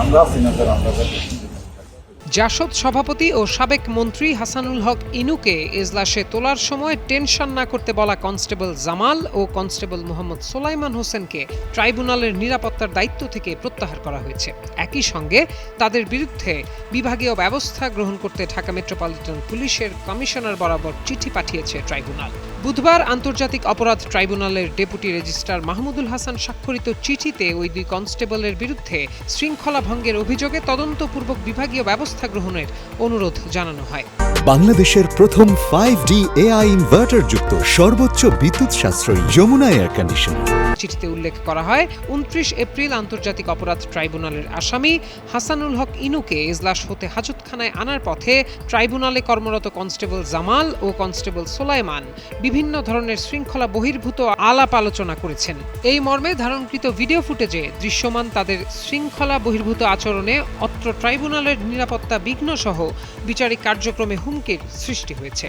আমরা আছি না স্যার, আমরা জাসদ সভাপতি ও সাবেক মন্ত্রী হাসানুল হক ইনুকে এজলাসে তোলার সময় টেনশন না করতে বলা কনস্টেবল জামাল ও কনস্টেবল মোহাম্মদ সোলাইমান হোসেনকে ট্রাইব্যুনালের নিরাপত্তার দায়িত্ব থেকে প্রত্যাহার করা হয়েছে। একই সঙ্গে তাদের বিরুদ্ধে বিভাগীয় ব্যবস্থা গ্রহণ করতে ঢাকা মেট্রোপলিটন পুলিশের কমিশনার বরাবর চিঠি পাঠিয়েছে ট্রাইব্যুনাল। বুধবার আন্তর্জাতিক অপরাধ ট্রাইব্যুনালের ডেপুটি রেজিস্ট্রার মাহমুদুল হাসান স্বাক্ষরিত চিঠিতে ওই দুই কনস্টেবলের বিরুদ্ধে শৃঙ্খলা ভঙ্গের অভিযোগে তদন্তপূর্বক বিভাগীয় ব্যবস্থা গ্রহণের অনুরোধ জানানো হয়। বাংলাদেশের প্রথম 5D AI ইনভার্টার যুক্ত সর্বোচ্চ বিদ্যুৎ সাশ্রয়ী যমুনা এয়ার কন্ডিশনার। চিঠিতে উল্লেখ করা হয় 29 এপ্রিল আন্তর্জাতিক অপরাধ ট্রাইব্যুনালের আসামি হাসানুল হক ইনুকে এজলাস হতে হাজতখানায় আনার পথে ট্রাইব্যুনালে কর্মরত কনস্টেবল জামাল ও কনস্টেবল সোলাইমান বিভিন্ন ধরনের শৃঙ্খলা বহির্ভূত আলাপ আলোচনা করেছেন। এই মর্মে ধারণকৃত ভিডিও ফুটেজে দৃশ্যমান তাদের শৃঙ্খলা বহির্ভূত আচরণে অত্র ট্রাইব্যুনালের নিরাপত্তা বিঘ্ন সহ বিচারিক কার্যক্রমে হুমকির সৃষ্টি হয়েছে।